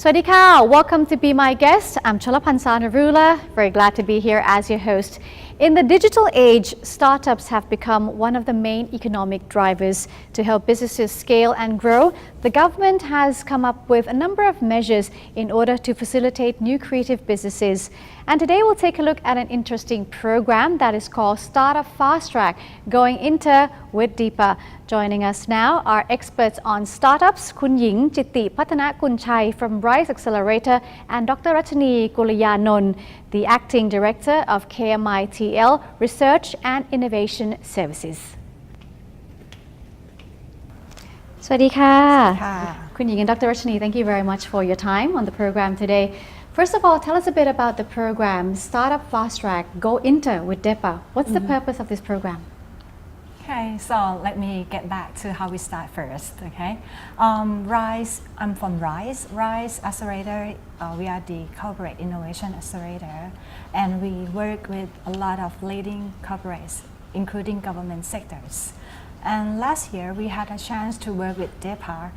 Swadika, welcome to Be My Guest. I'm Chalapansa Narula, very glad to be here as your host. In the digital age, startups have become one of the main economic drivers to help businesses scale and grow. The government has come up with a number of measures in order to facilitate new creative businesses. And today we'll take a look at an interesting program that is called Startup FastTrack, going Inter with DEPA. Joining us now are experts on startups, Kun Ying Chitti Patana Kunchai from Rise Accelerator and Dr. Rachani Kulayanon, the Acting Director of KMITL Research and Innovation Services. สวัสดีค่ะ Kun Ying and Dr. Rachani, thank you very much for your time on the program today. First of all, tell us a bit about the program Startup FastTrack Go Inter with DEPA. What's the purpose of this program? Okay, so let me get back to how we start first. Okay, Rise. I'm from Rise Accelerator. We are the corporate innovation accelerator, and we work with a lot of leading corporates, including government sectors. And last year, we had a chance to work with DEPA,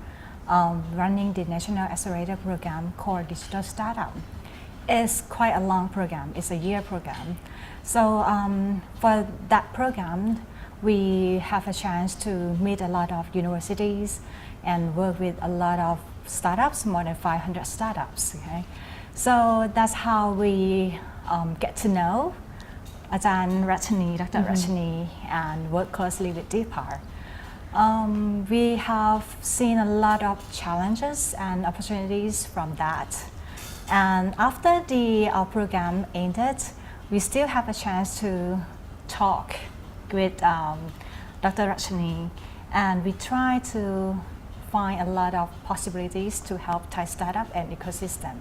running the National Accelerator Program called Digital Startup. It's quite a long program. It's a year program. So for that program, we have a chance to meet a lot of universities and work with a lot of startups, more than 500 startups. Okay, so that's how we get to know Ajahn Rachani, Dr. Rachani, and work closely with DEPA. We have seen a lot of challenges and opportunities from that. And after our program ended, we still have a chance to talk with Dr. Rachani, and we try to find a lot of possibilities to help Thai startup and ecosystem.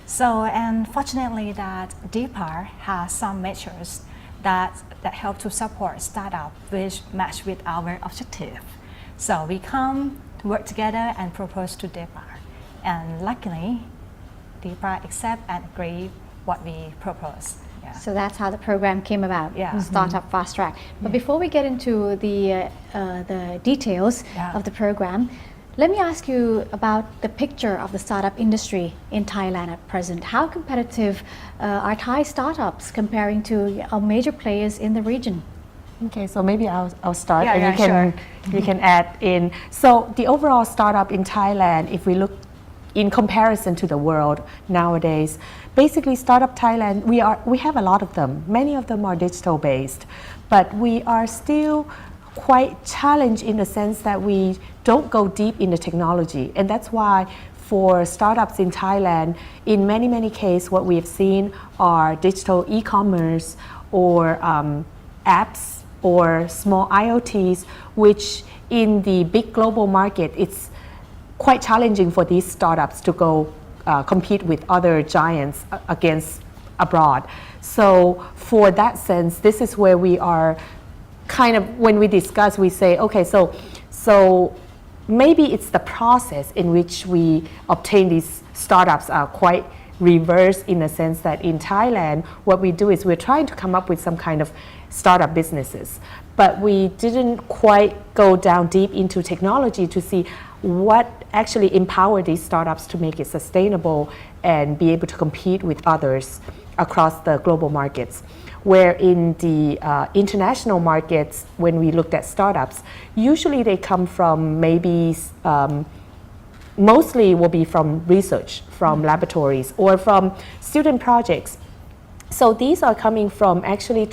So, and fortunately that DEPA has some measures that help to support startup which match with our objective. So we come to work together and propose to DEPA, and luckily DEPA accept and agree what we propose. Yeah. So that's how the program came about, Startup FastTrack. But before we get into the details of the program, let me ask you about the picture of the startup industry in Thailand at present. How competitive are Thai startups comparing to our major players in the region? Okay, so maybe I'll start and you can add in. So the overall startup in Thailand, if we look in comparison to the world nowadays, basically Startup Thailand, we have a lot of them. Many of them are digital based, but we are still quite challenged in the sense that we don't go deep in the technology. And that's why for startups in Thailand, in many cases, what we have seen are digital e-commerce or apps or small IoTs, which in the big global market, it's quite challenging for these startups to go compete with other giants against abroad. So for that sense, this is where we are kind of, when we discuss, we say, okay, so maybe it's the process in which we obtain these startups are quite reverse in the sense that in Thailand, what we do is we're trying to come up with some kind of startup businesses, but we didn't quite go down deep into technology to see what actually empower these startups to make it sustainable and be able to compete with others across the global markets. Where in the international markets, when we looked at startups, usually they come from maybe mostly will be from research, from laboratories, or from student projects. So these are coming from actually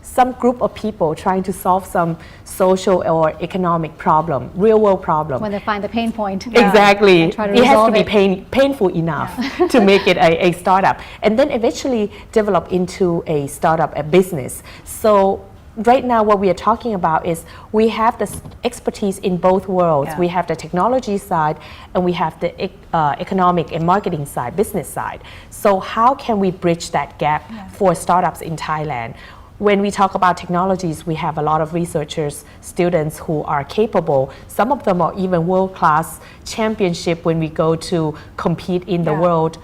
some group of people trying to solve some social or economic problem, real world problem. When they find the pain point. Exactly. It has to be painful enough to make it a startup. And then eventually develop into a startup, a business. So right now what we are talking about is we have the expertise in both worlds. We have the technology side and we have the economic and marketing side, business side. So how can we bridge that gap for startups in Thailand? When we talk about technologies, we have a lot of researchers, students who are capable. Some of them are even world-class championship when we go to compete in the world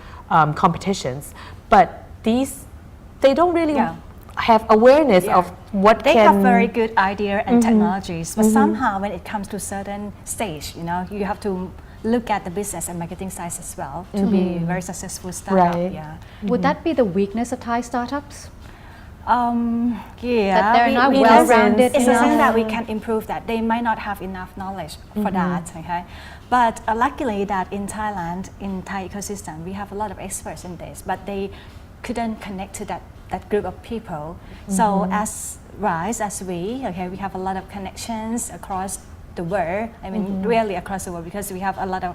competitions. But they don't really have awareness of what they have very good idea and technologies, but somehow when it comes to certain stage, you have to look at the business and marketing sides as well to be very successful startup. Right. Yeah. Would that be the weakness of Thai startups? Yeah, That they're not we well-rounded It's enough. something that we can improve that. They might not have enough knowledge for that, okay? But luckily that in Thailand, in Thai ecosystem, we have a lot of experts in this, but they couldn't connect to that group of people. So as RISE, as we have a lot of connections across the world. I mean, really across the world, because we have a lot of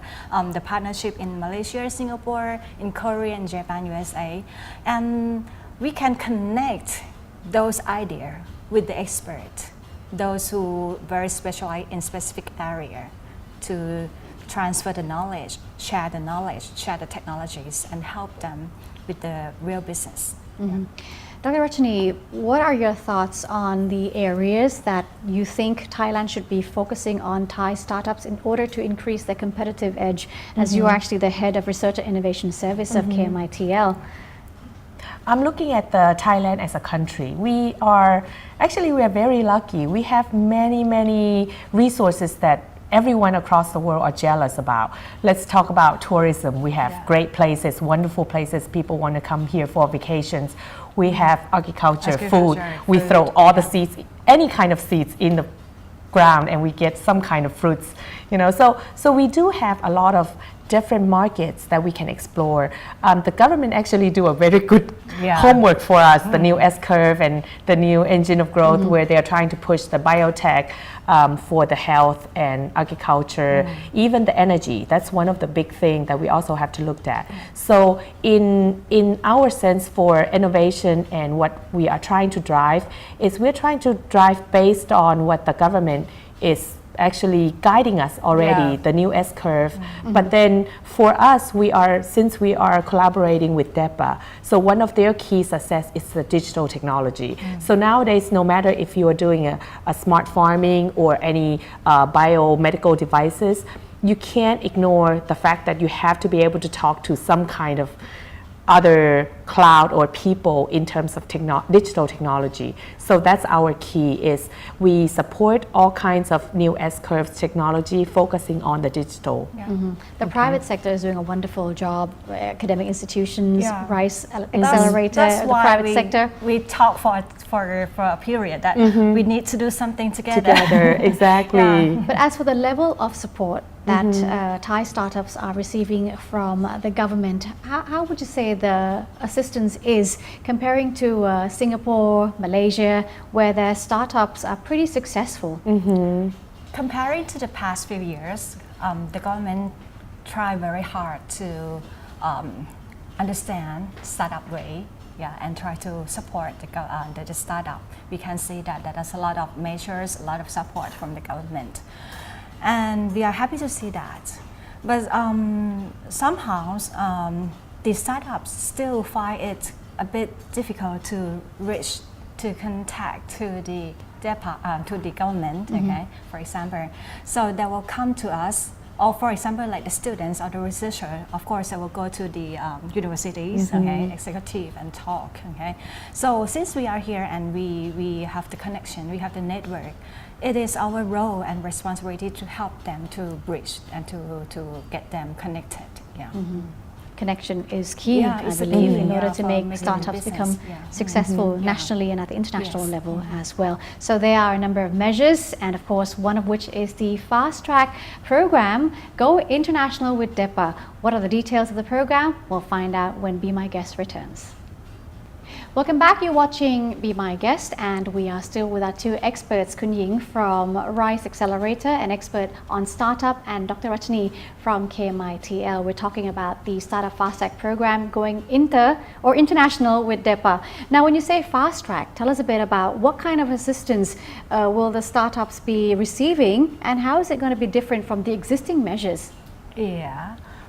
the partnership in Malaysia, Singapore, in Korea, and Japan, USA, and we can connect those ideas with the expert, those who very specialize in specific area, to transfer the knowledge, share the technologies, and help them with the real business. Dr. Rachani, what are your thoughts on the areas that you think Thailand should be focusing on Thai startups in order to increase their competitive edge, as you are actually the head of Research and Innovation Service of KMITL? I'm looking at the Thailand as a country. We are very lucky. We have many resources that everyone across the world are jealous about. Let's talk about tourism. We have great places, wonderful places. People want to come here for vacations. We have agriculture, food. We throw all the seeds, any kind of seeds in the ground, and we get some kind of fruits. So we do have a lot of different markets that we can explore. The government actually do a very good homework for us, the new S-curve and the new engine of growth, where they are trying to push the biotech for the health and agriculture, even the energy. That's one of the big things that we also have to look at. So in our sense for innovation and what we are trying to drive is we're trying to drive based on what the government is actually guiding us already, the new S-curve. But then for us, since we are collaborating with DEPA, so one of their key success is the digital technology. So nowadays, no matter if you are doing a smart farming or any biomedical devices, you can't ignore the fact that you have to be able to talk to some kind of other cloud or people in terms of digital technology. So that's our key, is we support all kinds of new S-curve technology focusing on the digital. The private sector is doing a wonderful job. Academic institutions, RISE Accelerator, That's the why private sector. We talk for a period that we need to do something together. Exactly. But as for the level of support that Thai startups are receiving from the government, how would you say the assistance is comparing to Singapore, Malaysia, where their startups are pretty successful? Comparing to the past few years, the government tried very hard to understand startup way, and try to support the startup. We can see that there's a lot of measures, a lot of support from the government, and we are happy to see that. But somehow the startups still find it a bit difficult to reach, to contact to the DEPA, to the government, for example. So they will come to us, or for example, like the students or the researcher, of course, they will go to the universities, executive, and talk, So since we are here and we have the connection, we have the network, it is our role and responsibility to help them to bridge and to get them connected. Connection is key, I it's believe, key, in order to for make making startups business, become successful nationally and at the international level as well. So there are a number of measures, and of course one of which is the FastTrack program, Go International with DEPA. What are the details of the program? We'll find out when Be My Guest returns. Welcome back. You're watching Be My Guest, and we are still with our two experts, Kun Ying from RISE Accelerator, an expert on startup, and Dr. Rachani from KMITL. We're talking about the Startup FastTrack program going international with DEPA. Now, when you say FastTrack, tell us a bit about what kind of assistance will the startups be receiving, and how is it going to be different from the existing measures?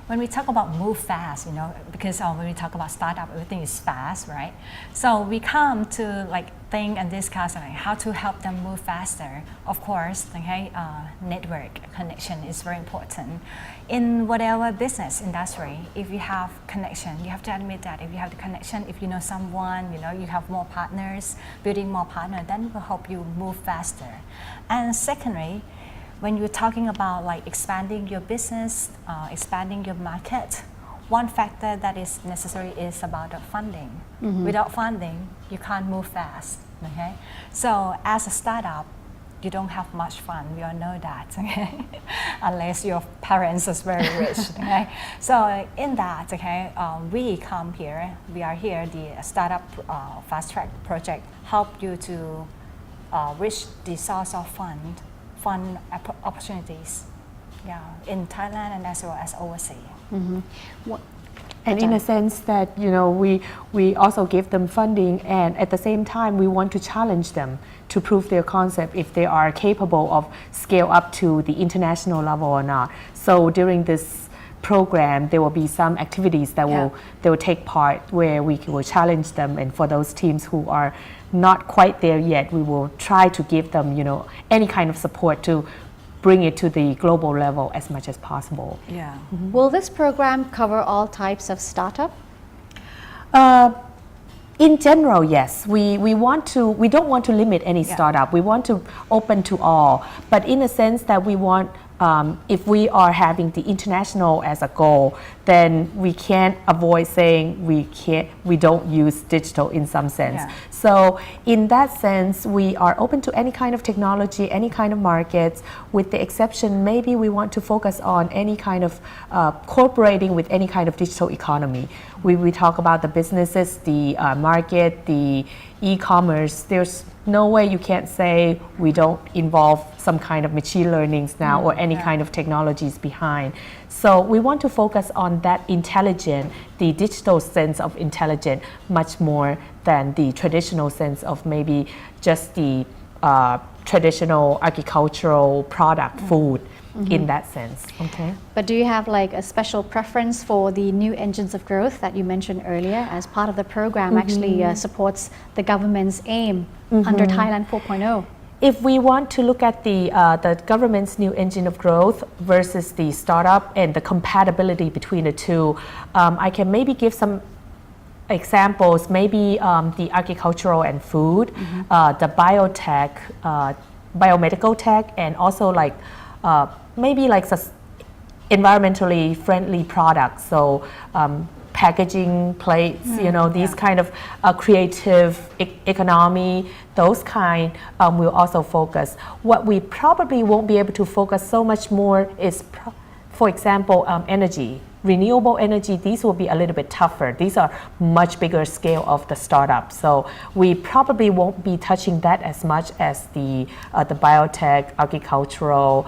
When we talk about move fast, because when we talk about startup, everything is fast, right? So we come to think and discuss how to help them move faster. Of course, network connection is very important. In whatever business industry, if you have connection, you have to admit that if you have the connection, if you know someone, you have more partners, building more partners, then will help you move faster. And secondly, when you're talking about like expanding your business, expanding your market, one factor that is necessary is about the funding. Without funding, you can't move fast. Okay, so as a startup, you don't have much fun. We all know that, okay? Unless your parents is very rich, okay? So in that, okay, we come here. We are here. The startup FastTrack project help you to reach the source of fund opportunities, yeah, in Thailand and as well as overseas. And in a sense that, you know, we also give them funding, and at the same time we want to challenge them to prove their concept if they are capable of scale up to the international level or not. So during this program there will be some activities that they will take part where we will challenge them, and for those teams who are not quite there yet, we will try to give them, you know, any kind of support to bring it to the global level as much as possible. Yeah. Will this program cover all types of startup? In general, yes. We don't want to limit any startup. We want to open to all, but in a sense that we want, if we are having the international as a goal, then we can't avoid saying we don't use digital in some sense. Yeah. So in that sense, we are open to any kind of technology, any kind of markets, with the exception maybe we want to focus on any kind of cooperating with any kind of digital economy. We talk about the businesses, the market, the e-commerce. There's no way you can't say we don't involve some kind of machine learnings now or any kind of technologies behind. So we want to focus on that intelligent, the digital sense of intelligent, much more than the traditional sense of maybe just the traditional agricultural product, food, in that sense. Okay. But do you have like a special preference for the new engines of growth that you mentioned earlier, as part of the program actually supports the government's aim under Thailand 4.0? If we want to look at the government's new engine of growth versus the startup and the compatibility between the two, I can maybe give some examples, maybe the agricultural and food, the biotech, biomedical tech, and also like maybe like environmentally friendly products. So packaging, plates, you know, these kind of creative economy, those kind will also focus. What we probably won't be able to focus so much more is, for example, energy. Renewable energy, these will be a little bit tougher. These are much bigger scale of the startup. So we probably won't be touching that as much as the biotech, agricultural,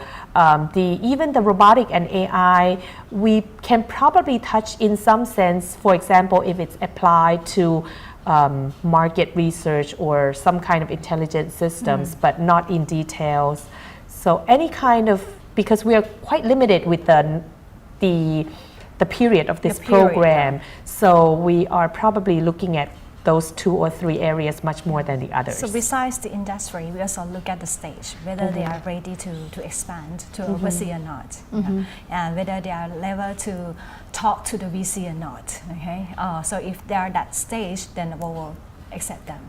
even the robotic and AI, we can probably touch in some sense, for example, if it's applied to market research or some kind of intelligent systems, but not in details. So any kind of, because we are quite limited with the period of this program, so we are probably looking at those 2 or 3 areas much more than the others. So besides the industry, we also look at the stage, whether they are ready to expand to overseas or not, and whether they are level to talk to the VC or not. Okay, so if they are at that stage, then we will accept them.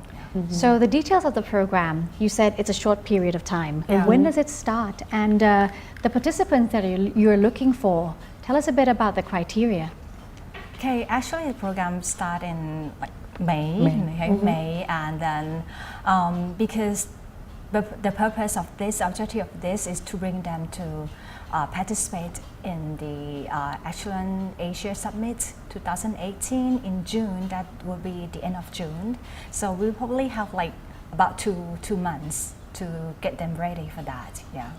So the details of the program, you said it's a short period of time. When does it start? And the participants that you're looking for, tell us a bit about the criteria. Okay, actually the program start in like May, and then because the purpose of this, objective of this is to bring them to participate in the Excellent Asia Summit 2018 in June. That will be the end of June. So we'll probably have like about two months to get them ready for that. Yeah.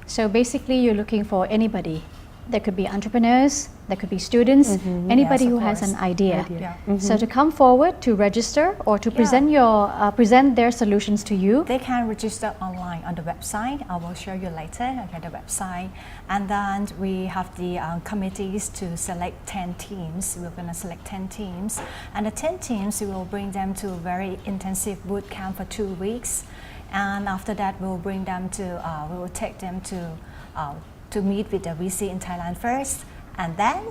So basically you're looking for anybody. There could be entrepreneurs, there could be students, anybody who has an idea. So to come forward to register or to present their solutions to you. They can register online on the website. I will show you later, okay, the website. And then we have the committees to select 10 teams. We're going to select 10 teams. And the 10 teams, we will bring them to a very intensive boot camp for 2 weeks. And after that, we'll bring them to, we will take them to meet with the VC in Thailand first, and then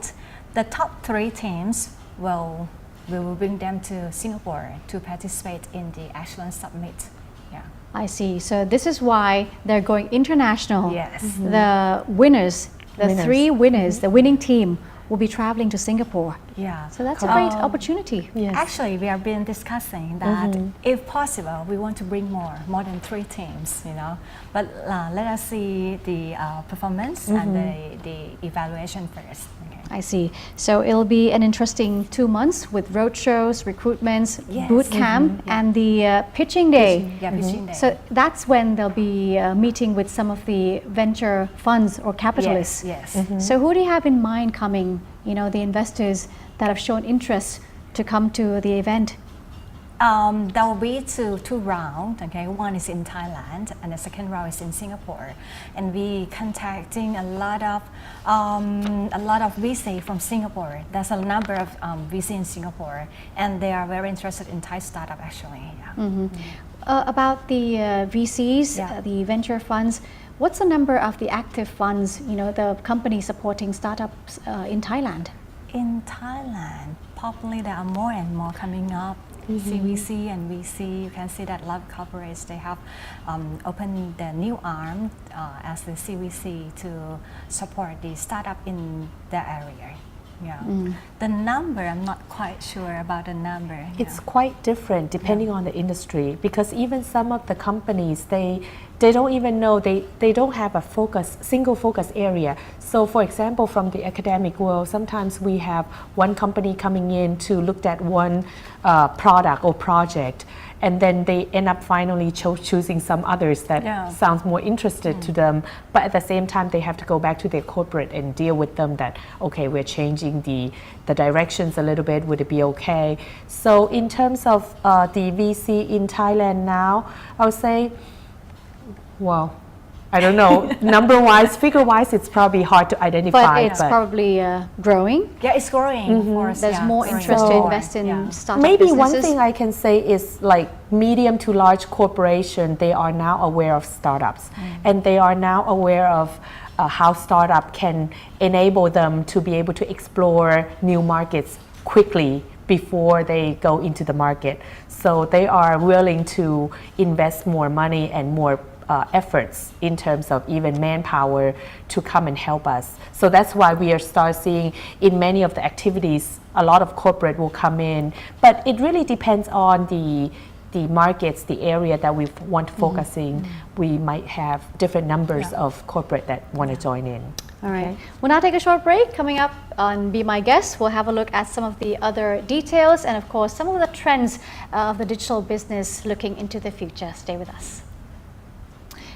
the top 3 teams we will bring them to Singapore to participate in the Excellence Summit. Yeah. I see. So this is why they're going international. Yes. The winners, the three winners, the winning team will be traveling to Singapore. Yeah. So that's a great opportunity. Yes. Actually, we have been discussing that if possible, we want to bring more than 3 teams, you know. But let us see the performance and the evaluation first. Okay. I see. So it'll be an interesting 2 months with road shows, recruitments, Yes. boot camp, and the pitching day. Yeah, pitching day. So that's when they'll be meeting with some of the venture funds or capitalists. Yes. So who do you have in mind coming, you know, the investors that have shown interest to come to the event? There will be two rounds. Okay, one is in Thailand, and the second round is in Singapore. And we contacting a lot of VC from Singapore. There's a number of VC in Singapore, and they are very interested in Thai startup actually. Yeah. About the VCs, Yeah. the venture funds, what's the number of the active funds, you know, the companies supporting startups in Thailand? In Thailand, probably there are more and more coming up. CVC and VC, you can see that a lot of corporates, they have opened their new arm as the CVC to support the startup in their area. Yeah. The number, I'm not quite sure about the number. It's quite different depending on the industry, because even some of the companies, they don't even know, they don't have a single focus area. So for example, from the academic world, sometimes we have one company coming in to look at one product or project, and then they end up finally choosing some others that sounds more interested to them. But at the same time, they have to go back to their corporate and deal with them that, okay, we're changing the directions a little bit, would it be okay? So in terms of the VC in Thailand now, I would say, well, I don't know, number-wise, figure-wise, it's probably hard to identify. But it's probably growing. Yeah, it's growing. Of course, There's more growing. interest to invest in startup Maybe businesses. one thing I can say is like medium to large corporation, they are now aware of startups, and they are now aware of how startup can enable them to be able to explore new markets quickly before they go into the market. So they are willing to invest more money and more efforts in terms of even manpower to come and help us. So that's why we are start seeing in many of the activities, a lot of corporate will come in. But it really depends on the markets, the area that we want to focus in. We might have different numbers of corporate that want to join in. All right. We'll now take a short break. Coming up on Be My Guest, we'll have a look at some of the other details and of course some of the trends of the digital business looking into the future. Stay with us.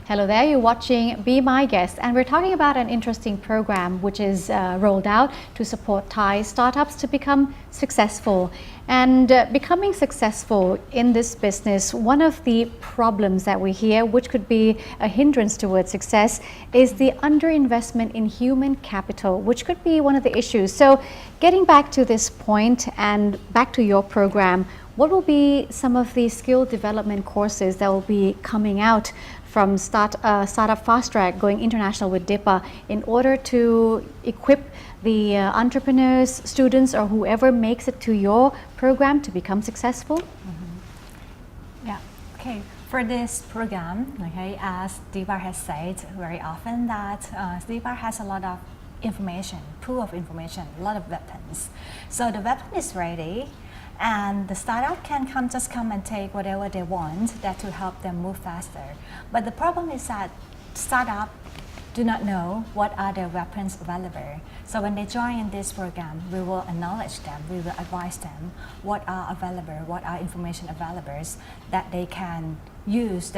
Hello there, you're watching Be My Guest, and we're talking about an interesting program which is rolled out to support Thai startups to become successful. And becoming successful in this business, one of the problems that we hear, which could be a hindrance towards success, is the underinvestment in human capital, which could be one of the issues. So getting back to this point and back to your program, what will be some of the skill development courses that will be coming out from Startup FastTrack going international with DEPA in order to equip the entrepreneurs, students, or whoever makes it to your program to become successful? Yeah, okay. For this program, okay, as VBAR has said very often that VBAR has a lot of information, pool of information, a lot of weapons. So the weapon is ready, and the startup can just come and take whatever they want that to help them move faster. But the problem is that startup do not know what are their weapons available. So when they join in this program, we will acknowledge them, we will advise them what are available, what are information available that they can use,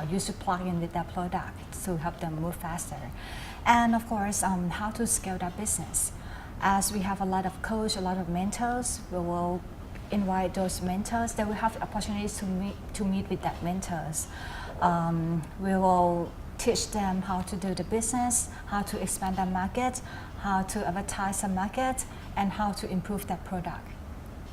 use to plug in with their product to help them move faster. And of course, how to scale their business. As we have a lot of coaches, a lot of mentors, we will invite those mentors. They will have opportunities to meet with that mentors. We will teach them how to do the business, how to expand their market, how to advertise the market, and how to improve their product.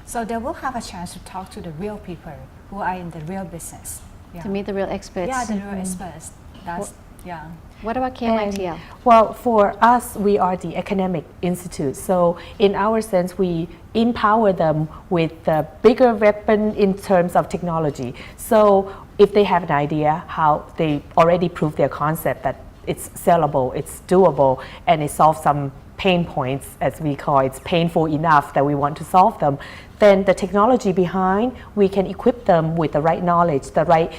So they will have a chance to talk to the real people who are in the real business. To meet the real experts. Yeah, the real experts. That's, yeah. What about KMITL? Well, for us, we are the academic institute. So in our sense, we empower them with the bigger weapon in terms of technology. So if they have an idea how they already prove their concept that it's sellable, it's doable, and it solves some pain points, as we call it, it's painful enough that we want to solve them, then the technology behind, we can equip them with the right knowledge, the right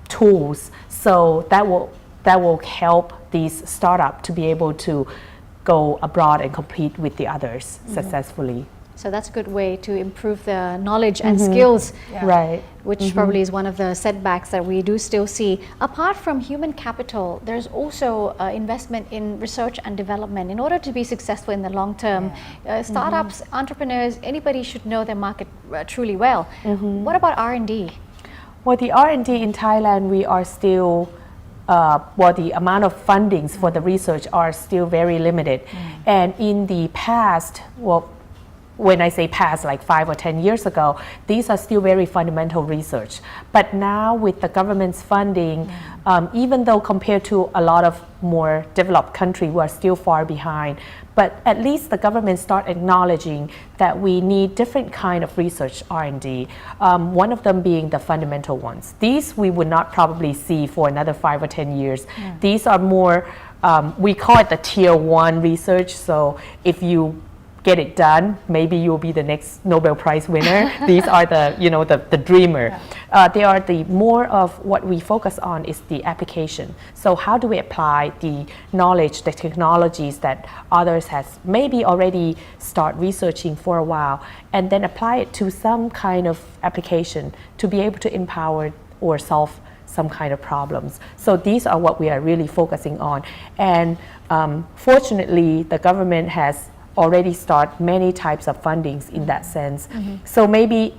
tools. So that will help these startups to be able to go abroad and compete with the others successfully. So that's a good way to improve the knowledge and skills, right? Which probably is one of the setbacks that we do still see. Apart from human capital, there's also investment in research and development. In order to be successful in the long term, startups, entrepreneurs, anybody should know their market truly well. What about R&D? Well, the R&D in Thailand, we are still the amount of fundings for the research are still very limited. And in the past, when I say past, like 5 or 10 years ago, these are still very fundamental research. But now with the government's funding, even though compared to a lot of more developed countries, we are still far behind. But at least the government start acknowledging that we need different kind of research R&D, one of them being the fundamental ones. These we would not probably see for another 5 or 10 years. These are more, we call it the tier 1 research. So if you get it done, maybe you'll be the next Nobel Prize winner. These are the dreamer. They are the more of what we focus on is the application. So how do we apply the knowledge, the technologies that others has maybe already start researching for a while, and then apply it to some kind of application to be able to empower or solve some kind of problems. So these are what we are really focusing on. And fortunately, the government has already start many types of fundings in that sense. So maybe,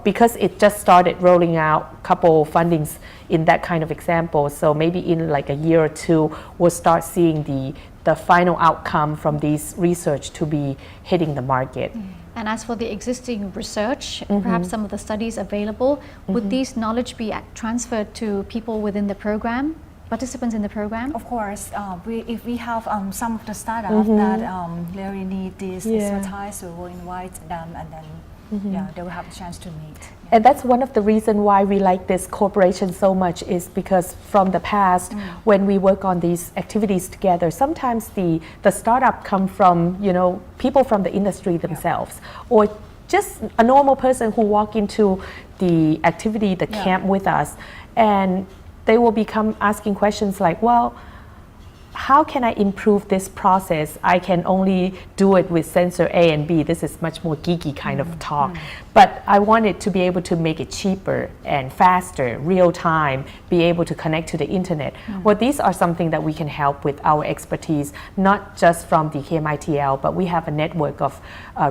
because it just started rolling out a couple fundings in that kind of example, so maybe in like a year or two, we'll start seeing the final outcome from these research to be hitting the market. And as for the existing research, perhaps some of the studies available, would these knowledge be transferred to people within the program? Participants in the program? Of course, if we have some of the startups that really need this expertise, we will invite them, and then they will have a chance to meet. And that's one of the reasons why we like this cooperation so much, is because from the past, when we work on these activities together, sometimes the startup come from people from the industry themselves, or just a normal person who walk into the activity, the camp with us, and they will become asking questions like, how can I improve this process? I can only do it with sensor A and B. This is much more geeky kind of talk. But I wanted to be able to make it cheaper and faster, real time, be able to connect to the internet. Well, these are something that we can help with our expertise, not just from the KMITL, but we have a network of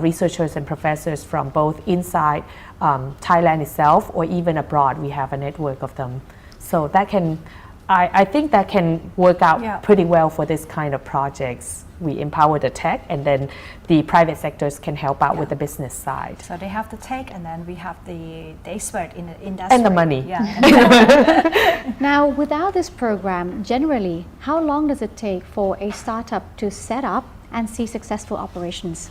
researchers and professors from both inside Thailand itself or even abroad. We have a network of them. So that I think that can work out pretty well for this kind of projects. We empower the tech, and then the private sectors can help out with the business side. So they have the tech, and then we have the expert in the industry. And the money. Now, without this program, generally, how long does it take for a startup to set up and see successful operations?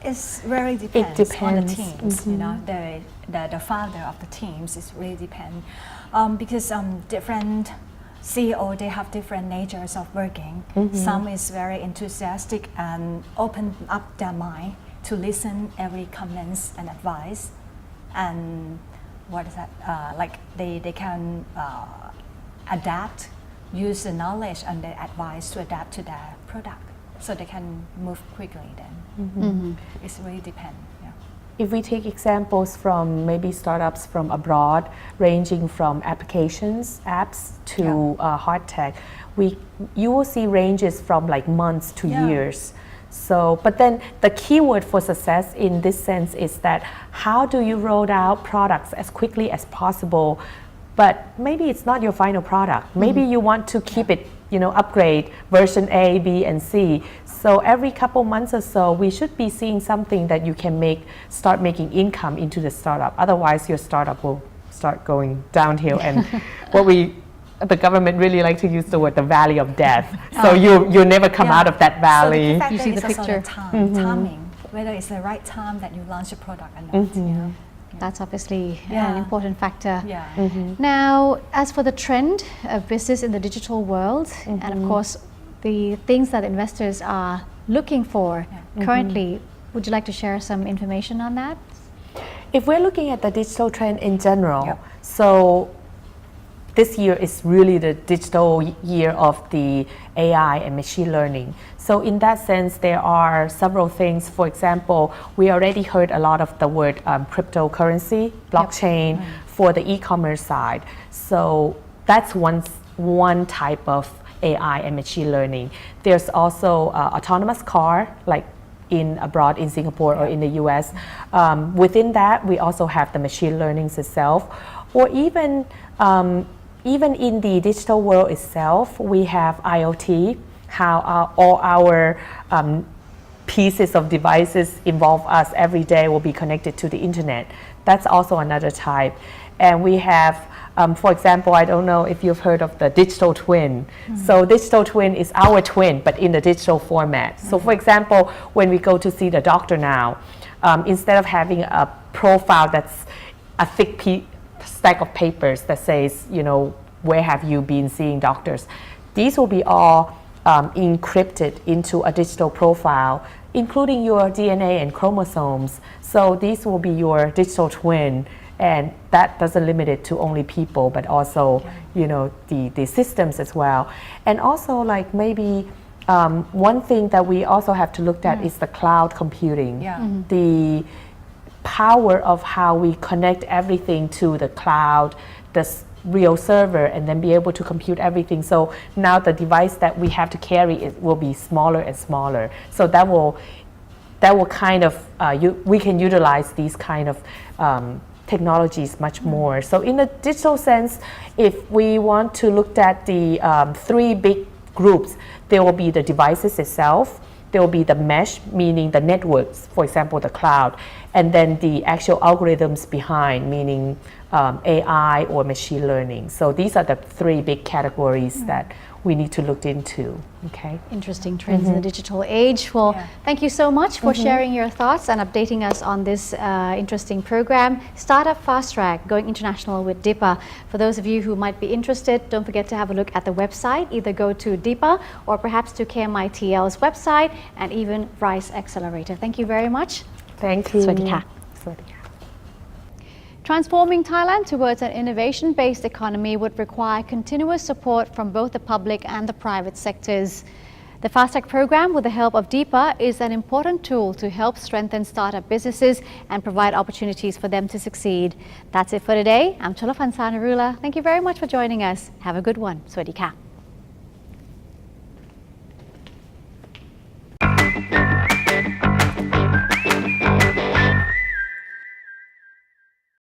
It really depends on the teams. The founder of the teams is really depend. Because different CEO, they have different natures of working. Some is very enthusiastic and open up their mind to listen every comments and advice. And what is that? Like they can adapt, use the knowledge and the advice to adapt to their product, so they can move quickly then. It really depends. If we take examples from maybe startups from abroad, ranging from applications, apps to hard tech, you will see ranges from like months to years. So, but then the keyword for success in this sense is that how do you roll out products as quickly as possible, but maybe it's not your final product. Maybe you want to keep it, upgrade version A, B, and C. So every couple months or so, we should be seeing something that you can start making income into the startup. Otherwise, your startup will start going downhill. And the government really like to use the word, the valley of death. So you never come out of that valley. So you see the picture. timing, whether it's the right time that you launch a product or not. That's obviously Yeah. an important factor. Yeah. Now, as for the trend of business in the digital world, and of course, the things that investors are looking for currently, would you like to share some information on that? If we're looking at the digital trend in general, Yep. so this year is really the digital year of the AI and machine learning. So in that sense, there are several things. For example, we already heard a lot of the word cryptocurrency, blockchain for the e-commerce side. So that's one type of AI and machine learning. There's also autonomous car, like in abroad in Singapore or in the US. Within that, we also have the machine learning itself, or even in the digital world itself, we have IoT, how all our pieces of devices involve us every day will be connected to the internet. That's also another type. And we have, for example, I don't know if you've heard of the digital twin. So digital twin is our twin, but in the digital format. So for example, when we go to see the doctor now, instead of having a profile that's a thick stack of papers that says, where have you been seeing doctors? These will be all encrypted into a digital profile, including your DNA and chromosomes. So these will be your digital twin, and that doesn't limit it to only people, but also, the systems as well. And also, like maybe one thing that we also have to look at is the cloud computing. Yeah. The power of how we connect everything to the cloud, the real server, and then be able to compute everything. So now the device that we have to carry will be smaller and smaller. So that will kind of we can utilize these kind of technologies much more. So in the digital sense, if we want to look at the three big groups, there will be the devices itself. There will be the mesh, meaning the networks, for example, the cloud, and then the actual algorithms behind, meaning AI or machine learning. So these are the three big categories that we need to look into. Okay. Interesting trends in the digital age. Well, thank you so much for sharing your thoughts and updating us on this interesting program, Startup Fast Track, going international with DEPA. For those of you who might be interested, don't forget to have a look at the website. Either go to DEPA or perhaps to KMITL's website and even Rise Accelerator. Thank you very much. Thank you. สวัสดีค่ะ Transforming Thailand towards an innovation-based economy would require continuous support from both the public and the private sectors. The FastTrack program, with the help of DEPA, is an important tool to help strengthen startup businesses and provide opportunities for them to succeed. That's it for today. I'm Cholapan Sanarula. Thank you very much for joining us. Have a good one. สวัสดีค่ะ